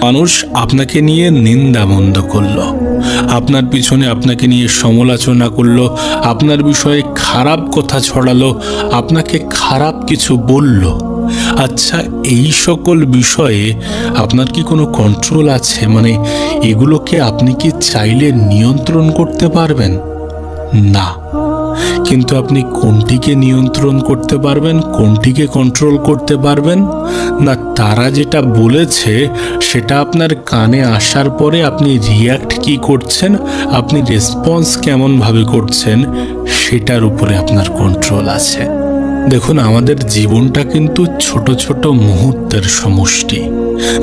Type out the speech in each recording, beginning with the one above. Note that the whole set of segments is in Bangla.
মানুষ আপনাকে নিয়ে নিন্দামন্দ করলো, আপনার পিছনে আপনাকে নিয়ে সমালোচনা করলো, আপনার বিষয়ে খারাপ কথা ছড়ালো, আপনাকে খারাপ কিছু বলল। আচ্ছা, এই সকল বিষয়ে আপনার কি কোনো কন্ট্রোল আছে? মানে এগুলোকে আপনি কি চাইলে নিয়ন্ত্রণ করতে পারবেন? না। কিন্তু আপনি কোনটিকে নিয়ন্ত্রণ করতে পারবেন, কোনটিকে কন্ট্রোল করতে পারবেন? না, তারা যেটা বলেছে সেটা আপনার কানে আসার পরে আপনি রিয়্যাক্ট কি করছেন, আপনি রেসপন্স কেমনভাবে করছেন, সেটার উপরে আপনার কন্ট্রোল আছে। দেখুন, আমাদের জীবনটা কিন্তু ছোট ছোট মুহূর্তের সমষ্টি।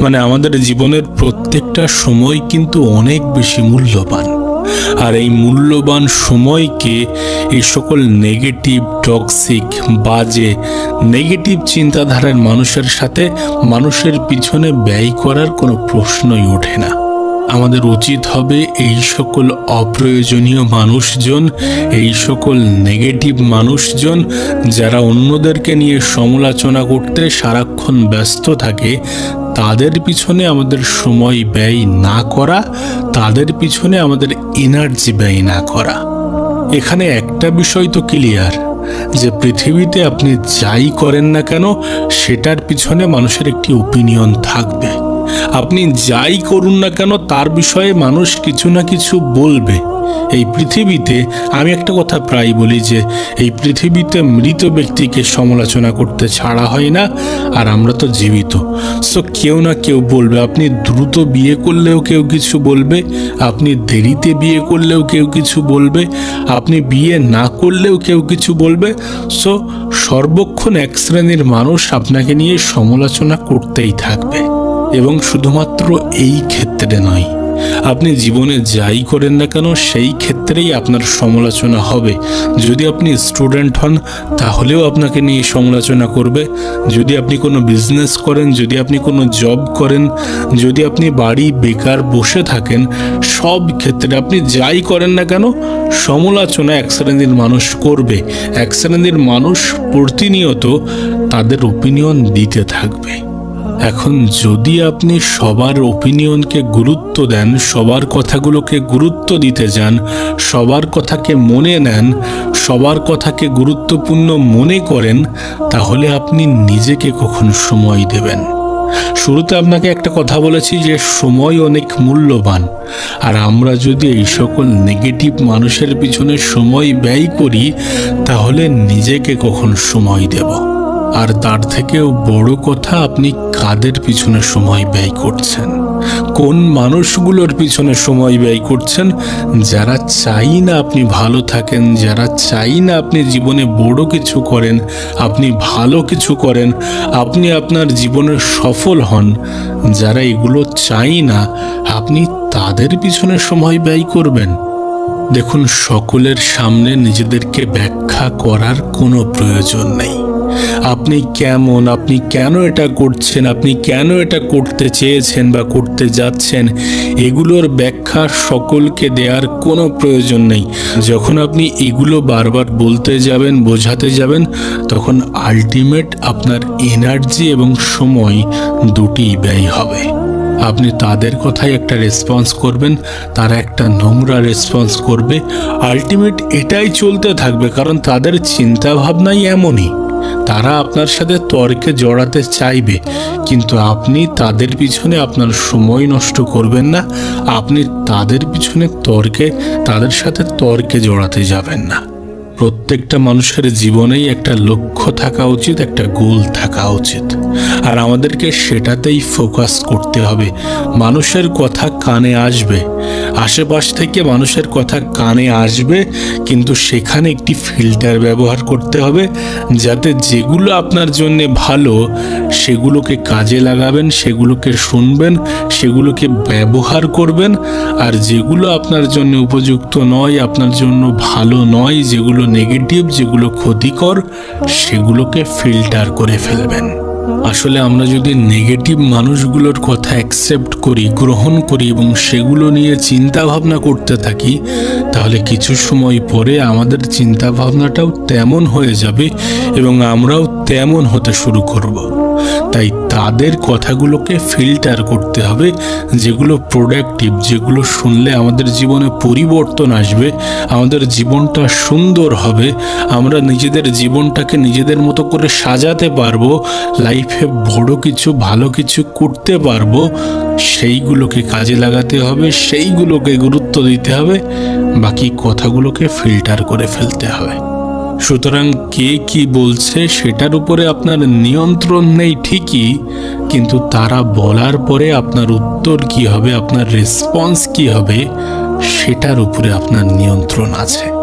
মানে আমাদের জীবনের প্রত্যেকটা সময় কিন্তু অনেক বেশি মূল্যবান। আর এই মূল্যবান সময়কে এই সকল নেগেটিভ, টক্সিক, বাজে, নেগেটিভ চিন্তাধারার মানুষের সাথে মানুষের পিছনে ব্যয় করার কোনো প্রশ্নই ওঠে না। আমাদের উচিত হবে এই সকল অপ্রয়োজনীয় মানুষজন, এই সকল নেগেটিভ মানুষজন যারা অন্যদেরকে নিয়ে সমালোচনা করতে সারাক্ষণ ব্যস্ত থাকে, তাদের পিছনে আমাদের সময় ব্যয় না করা, তাদের পিছনে আমাদের এনার্জি ব্যয় না করা। এখানে একটা বিষয় তো ক্লিয়ার, যে পৃথিবীতে আপনি যাই করেন না কেন সেটার পিছনে মানুষের একটি ওপিনিয়ন থাকবে। আপনি যাই করুন না কেন তার বিষয়ে মানুষ কিছু না কিছু বলবে। এই পৃথিবীতে আমি একটা কথা প্রায় বলি যে এই পৃথিবীতে মৃত ব্যক্তিকে সমালোচনা করতে ছাড়া হয় না, আর আমরা তো জীবিত। সো কেউ না কেউ বলবে। আপনি দ্রুত বিয়ে করলেও কেউ কিছু বলবে, আপনি দেরিতে বিয়ে করলেও কেউ কিছু বলবে, আপনি বিয়ে না করলেও কেউ কিছু বলবে। সো সর্বক্ষণ এক শ্রেণীর মানুষ আপনাকে নিয়ে সমালোচনা করতেই থাকবে। এবং শুধুমাত্র এই ক্ষেত্রে নয়, আপনি জীবনে যাই করেন না কেন সেই ক্ষেত্রেই আপনার সমালোচনা হবে। যদি আপনি স্টুডেন্ট হন তাহলেও আপনাকে নিয়ে সমালোচনা করবে। যদি আপনি কোনো বিজনেস করেন, যদি আপনি কোনো জব করেন, যদি আপনি বাড়ি বেকার বসে থাকেন, সব ক্ষেত্রে আপনি যাই করেন না কেন সমালোচনা এক শ্রেণীর মানুষ করবে। এক শ্রেণীর মানুষ প্রতিনিয়ত তাদের ওপিনিয়ন দিতে থাকবে। এখন যদি আপনি সবার ওপিনিয়নকে গুরুত্ব দেন, সবার কথাগুলোকে গুরুত্ব দিতে যান, সবার কথাকে মনে নেন, সবার কথাকে গুরুত্বপূর্ণ মনে করেন, তাহলে আপনি নিজেকে কখন সময় দেবেন? শুরুতে আপনাকে একটা কথা বলেছি যে সময় অনেক মূল্যবান। আর আমরা যদি এই সকল নেগেটিভ মানুষের পিছনে সময় ব্যয় করি, তাহলে নিজেকে কখন সময় দেব? আর তার থেকেও বড় কথা, আপনি কাদের পিছনে সময় ব্যয় করছেন, কোন মানুষগুলোর পিছনে সময় ব্যয় করছেন, যারা চাই না আপনি ভালো থাকেন, যারা চাই না আপনি জীবনে বড় কিছু করেন, আপনি ভালো কিছু করেন, আপনি আপনার জীবনে সফল হন, যারা এগুলো চাই না, আপনি তাদের পিছনে সময় ব্যয় করবেন। দেখুন, সকলের সামনে নিজেদেরকে ব্যাখ্যা করার কোনো প্রয়োজন নেই। আপনি কেমন, আপনি কেন এটা করছেন, আপনি কেন এটা করতে চেয়েছেন বা করতে যাচ্ছেন, এগুলোর ব্যাখ্যা সকলকে দেওয়ার কোনো প্রয়োজন নেই। যখন আপনি এগুলো বারবার বলতে যাবেন, বোঝাতে যাবেন, তখন আলটিমেট আপনার এনার্জি এবং সময় দুটিই ব্যয় হবে। আপনি তাদের কথায় একটা রেসপন্স করবেন, তারা একটা নোংরা রেসপন্স করবে। আলটিমেট এটাই চলতে থাকবে, কারণ তাদের চিন্তা ভাবনাই এমনই। তারা আপনার সাথে তর্কে জড়াতে চাইবে, কিন্তু আপনি তাদের পিছনে আপনার সময় নষ্ট করবেন না। আপনি তাদের পিছনে তাদের সাথে তর্কে জড়াতে যাবেন না। প্রত্যেকটা মানুষের জীবনেই একটা লক্ষ্য থাকা উচিত, একটা গোল থাকা উচিত, আর আমাদেরকে সেটাতেই ফোকাস করতে হবে। মানুষের কথা কানে আসবে, আশেপাশ থেকে মানুষের কথা কানে আসবে, কিন্তু সেখানে একটি ফিল্টার ব্যবহার করতে হবে, যাতে যেগুলো আপনার জন্য ভালো সেগুলোকে কাজে লাগাবেন, সেগুলোকে শুনবেন, সেগুলোকে ব্যবহার করবেন। আর যেগুলো আপনার জন্য উপযুক্ত নয়, আপনার জন্য ভালো নয়, যেগুলো নেগেটিভ, যেগুলো ক্ষতিকর, সেগুলোকে ফিল্টার করে ফেলবেন। আসলে আমরা যদি নেগেটিভ মানুষগুলোর কথা অ্যাকসেপ্ট করি, গ্রহণ করি এবং সেগুলো নিয়ে চিন্তা ভাবনা করতে থাকি, তাহলে কিছু সময় পরে আমাদের চিন্তা ভাবনাটাও তেমন হয়ে যাবে এবং আমরাও তেমন হতে শুরু করব। তাই তাদের কথাগুলোকে ফিল্টার করতে হবে, যেগুলো প্রোডাক্টিভ, যেগুলো শুনলে আমাদের জীবনে পরিবর্তন আসবে, আমাদের জীবনটা সুন্দর হবে, আমরা নিজেদের জীবনটাকে নিজেদের মতো করে সাজাতে পারবো, লাইফে বড় কিছু ভালো কিছু করতে পারবো। সেইগুলোকে কাজে লাগাতে হবে, সেইগুলোকে গুরুত্ব দিতে হবে, বাকি কথাগুলোকে ফিল্টার করে ফেলতে হবে। সুতরাং কে কি বলছে সেটার উপরে আপনার নিয়ন্ত্রণ নেই ঠিকই, কিন্তু তারা বলার পরে আপনার উত্তর কি হবে, আপনার রেসপন্স কি হবে, সেটার উপরে আপনার নিয়ন্ত্রণ আছে।